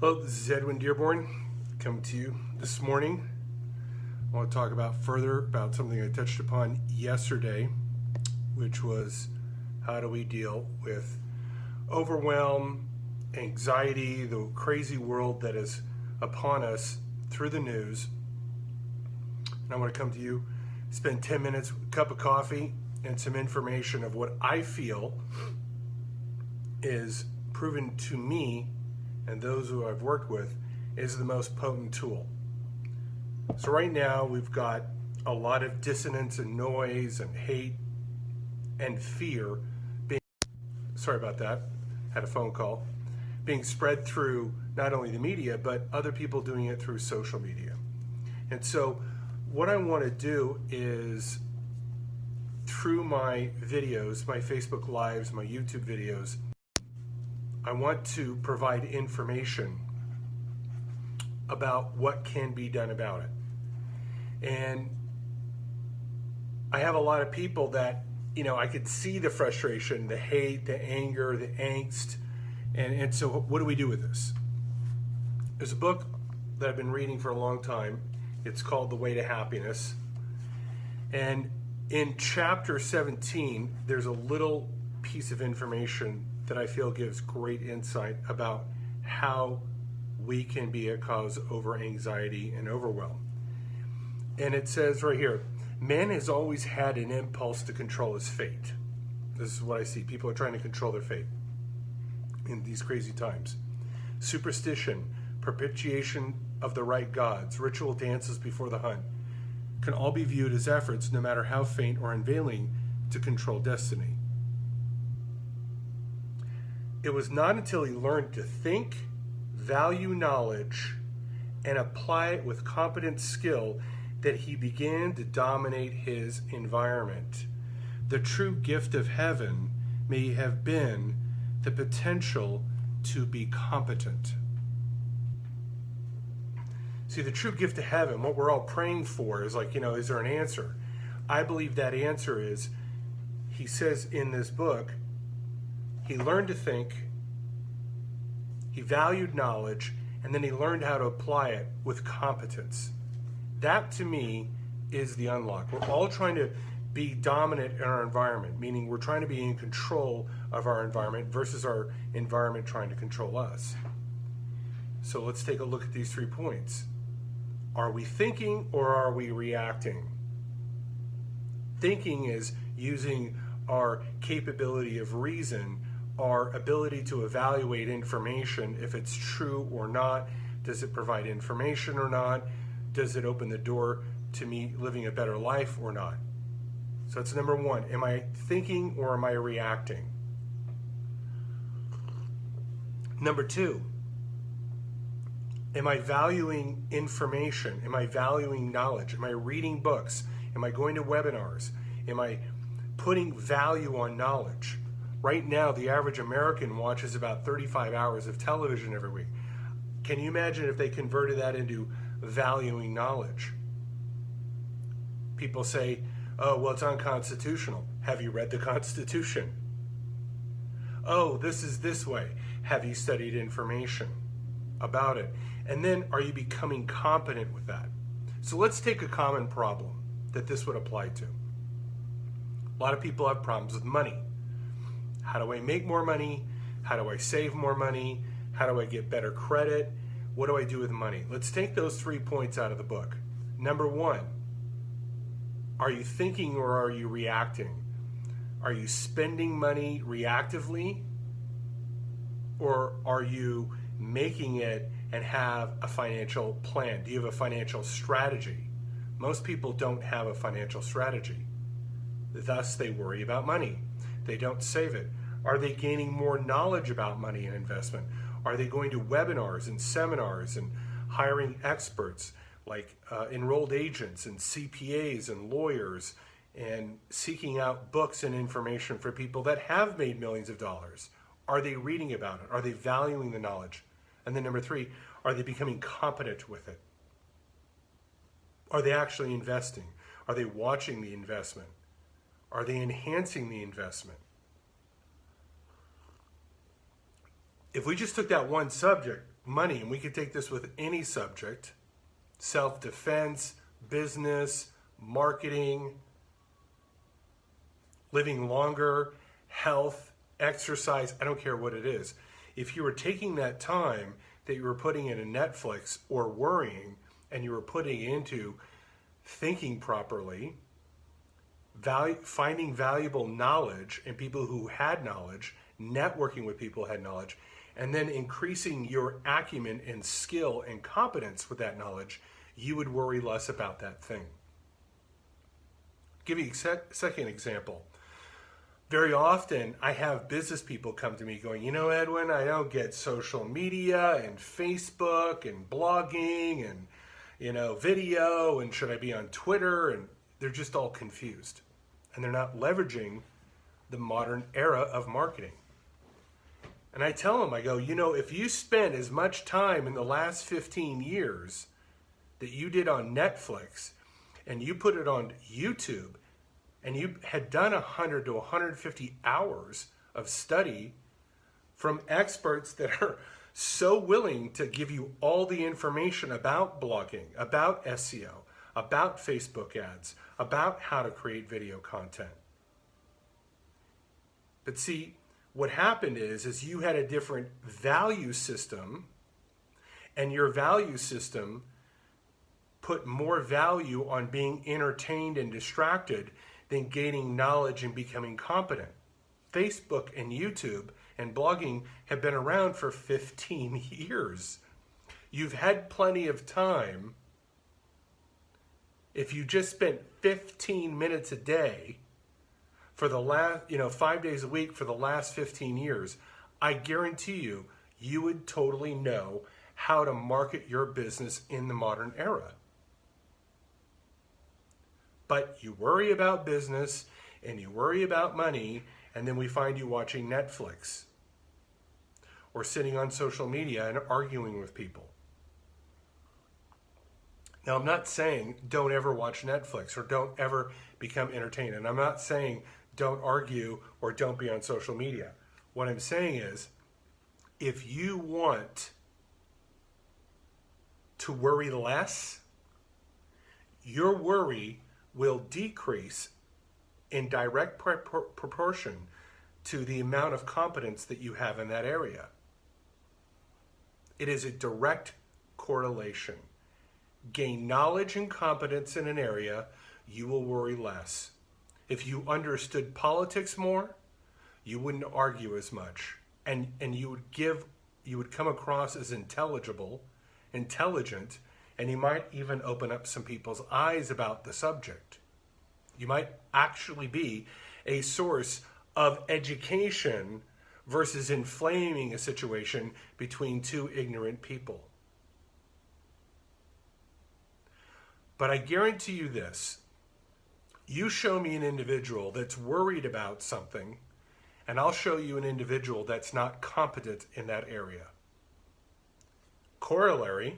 Hello, this is Edwin Dearborn coming to you this morning. I want to talk further about something I touched upon yesterday, which was how do we deal with overwhelm, anxiety, the crazy world that is upon us through the news. And I want to come to you, spend 10 minutes, a cup of coffee, and some information of what I feel is proven to me and those who I've worked with is the most potent tool. So right now we've got a lot of dissonance and noise and hate and fear being, sorry about that, had a phone call, being spread through not only the media, but other people doing it through social media. And so what I want to do is through my videos, my Facebook Lives, my YouTube videos, I want to provide information about what can be done about it. And I have a lot of people that, I could see the frustration, the hate, the anger, the angst. And so what do we do with this? There's a book that I've been reading for a long time. It's called The Way to Happiness. And in chapter 17, there's a little piece of information that I feel gives great insight about how we can be a cause over anxiety and overwhelm. And it says right here, man has always had an impulse to control his fate. This is what I see. People are trying to control their fate in these crazy times. Superstition, propitiation of the right gods, ritual dances before the hunt can all be viewed as efforts, no matter how faint or unveiling, to control destiny. It was not until he learned to think, value knowledge, and apply it with competent skill that he began to dominate his environment. The true gift of heaven may have been the potential to be competent. See, the true gift of heaven, what we're all praying for is is there an answer? I believe that answer is, he says in this book, he learned to think, he valued knowledge, and then he learned how to apply it with competence. That, to me, is the unlock. We're all trying to be dominant in our environment, meaning we're trying to be in control of our environment versus our environment trying to control us. So let's take a look at these 3 points. Are we thinking or are we reacting? Thinking is using our capability of reason, our ability to evaluate information, if it's true or not. Does it provide information or not? Does it open the door to me living a better life or not? So that's number 1. Am I thinking or am I reacting? Number 2, am I valuing information? Am I valuing knowledge? Am I reading books? Am I going to webinars? Am I putting value on knowledge? Right now, the average American watches about 35 hours of television every week. Can you imagine if they converted that into valuing knowledge? People say, oh, well, it's unconstitutional. Have you read the Constitution? Oh, this is this way. Have you studied information about it? And then are you becoming competent with that? So let's take a common problem that this would apply to. A lot of people have problems with money. How do I make more money? How do I save more money? How do I get better credit? What do I do with money? Let's take those 3 points out of the book. Number 1, are you thinking or are you reacting? Are you spending money reactively? Or are you making it and have a financial plan? Do you have a financial strategy? Most people don't have a financial strategy. Thus, they worry about money. They don't save it. Are they gaining more knowledge about money and investment? Are they going to webinars and seminars and hiring experts like enrolled agents and CPAs and lawyers and seeking out books and information for people that have made millions of dollars? Are they reading about it? Are they valuing the knowledge? And then number 3, are they becoming competent with it? Are they actually investing? Are they watching the investment? Are they enhancing the investment? If we just took that one subject, money, and we could take this with any subject, self-defense, business, marketing, living longer, health, exercise, I don't care what it is. If you were taking that time that you were putting into Netflix or worrying, and you were putting into thinking properly, finding valuable knowledge in people who had knowledge, networking with people who had knowledge, and then increasing your acumen and skill and competence with that knowledge, you would worry less about that thing. Give you a second example. Very often I have business people come to me going, Edwin, I don't get social media and Facebook and blogging and, video, and should I be on Twitter? And they're just all confused. And they're not leveraging the modern era of marketing. And I tell them, I go, if you spent as much time in the last 15 years that you did on Netflix, and you put it on YouTube, and you had done 100 to 150 hours of study from experts that are so willing to give you all the information about blogging, about SEO, about Facebook ads, about how to create video content. But see, what happened is you had a different value system, and your value system put more value on being entertained and distracted than gaining knowledge and becoming competent. Facebook and YouTube and blogging have been around for 15 years. You've had plenty of time. If you just spent 15 minutes a day for the last, 5 days a week for the last 15 years, I guarantee you, you would totally know how to market your business in the modern era. But you worry about business and you worry about money, and then we find you watching Netflix or sitting on social media and arguing with people. Now, I'm not saying don't ever watch Netflix or don't ever become entertained. And I'm not saying don't argue or don't be on social media. What I'm saying is, if you want to worry less, your worry will decrease in direct proportion to the amount of competence that you have in that area. It is a direct correlation. Gain knowledge and competence in an area, you will worry less. If you understood politics more, you wouldn't argue as much, and you would come across as intelligent, and you might even open up some people's eyes about the subject. You might actually be a source of education versus inflaming a situation between two ignorant people. But I guarantee you this, you show me an individual that's worried about something, and I'll show you an individual that's not competent in that area. Corollary,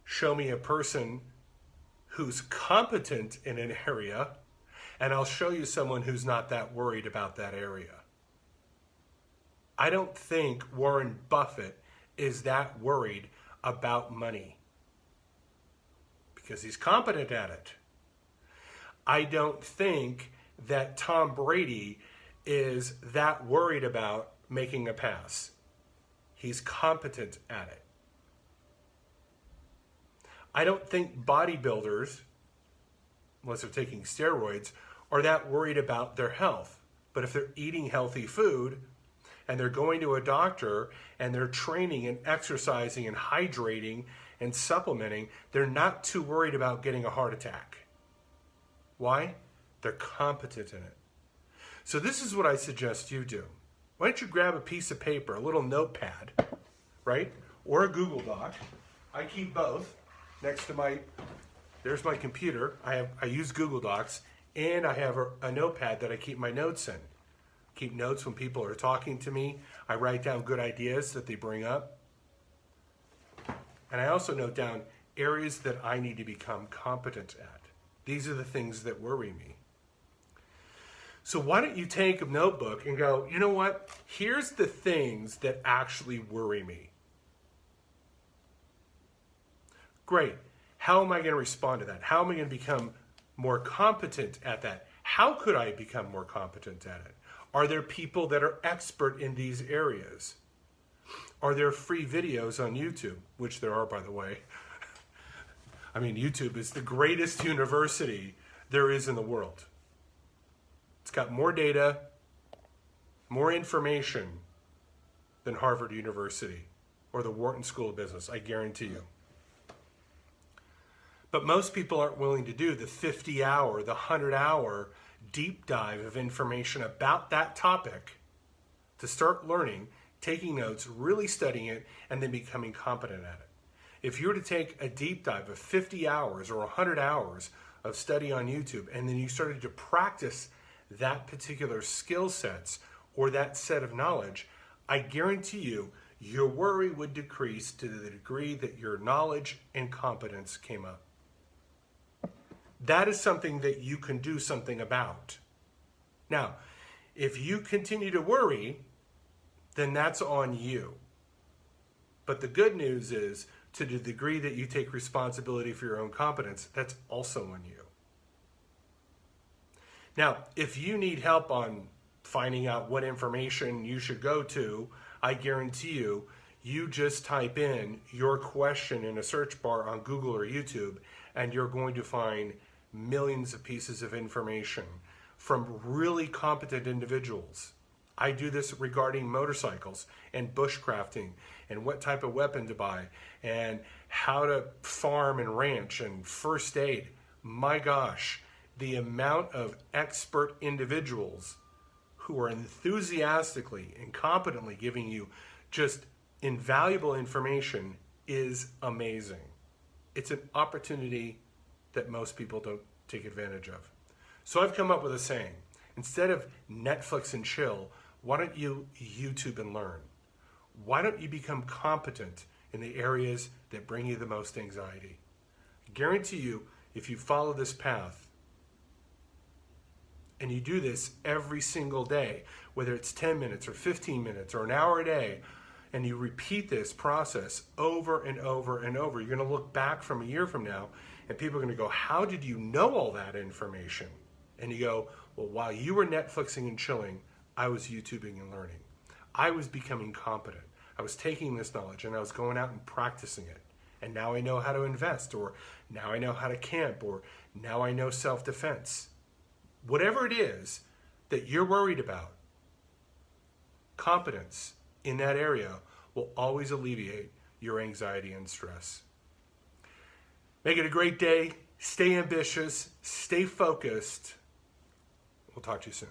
show me a person who's competent in an area, and I'll show you someone who's not that worried about that area. I don't think Warren Buffett is that worried about money because he's competent at it. I don't think that Tom Brady is that worried about making a pass. He's competent at it. I don't think bodybuilders, unless they're taking steroids, are that worried about their health. But if they're eating healthy food and they're going to a doctor and they're training and exercising and hydrating and supplementing, they're not too worried about getting a heart attack. Why? They're competent in it. So this is what I suggest you do. Why don't you grab a piece of paper, a little notepad, right? Or a Google Doc. I keep both next to there's my computer. I use Google Docs, and I have a notepad that I keep my notes in. Keep notes when people are talking to me. I write down good ideas that they bring up. And I also note down areas that I need to become competent at. These are the things that worry me. So why don't you take a notebook and go, you know what? Here's the things that actually worry me. Great. How am I going to respond to that? How am I going to become more competent at that? How could I become more competent at it? Are there people that are expert in these areas? Are there free videos on YouTube? Which there are, by the way. I mean, YouTube is the greatest university there is in the world. It's got more data, more information than Harvard University or the Wharton School of Business, I guarantee you. But most people aren't willing to do the 50-hour, the 100-hour deep dive of information about that topic to start learning, taking notes, really studying it, and then becoming competent at it. If you were to take a deep dive of 50 hours or 100 hours of study on YouTube, and then you started to practice that particular skill sets or that set of knowledge, I guarantee you, your worry would decrease to the degree that your knowledge and competence came up. That is something that you can do something about. Now, if you continue to worry, then that's on you. But the good news is, to the degree that you take responsibility for your own competence, that's also on you. Now, if you need help on finding out what information you should go to, I guarantee you, you just type in your question in a search bar on Google or YouTube, and you're going to find millions of pieces of information from really competent individuals. I do this regarding motorcycles and bushcrafting and what type of weapon to buy and how to farm and ranch and first aid. My gosh, the amount of expert individuals who are enthusiastically and competently giving you just invaluable information is amazing. It's an opportunity that most people don't take advantage of. So I've come up with a saying. Instead of Netflix and chill, why don't you YouTube and learn? Why don't you become competent in the areas that bring you the most anxiety? I guarantee you, if you follow this path, and you do this every single day, whether it's 10 minutes or 15 minutes or an hour a day, and you repeat this process over and over and over, you're going to look back from a year from now, and people are going to go, how did you know all that information? And you go, well, while you were Netflixing and chilling, I was YouTubing and learning. I was becoming competent. I was taking this knowledge and I was going out and practicing it. And now I know how to invest, or now I know how to camp, or now I know self-defense. Whatever it is that you're worried about, competence in that area will always alleviate your anxiety and stress. Make it a great day. Stay ambitious. Stay focused. We'll talk to you soon.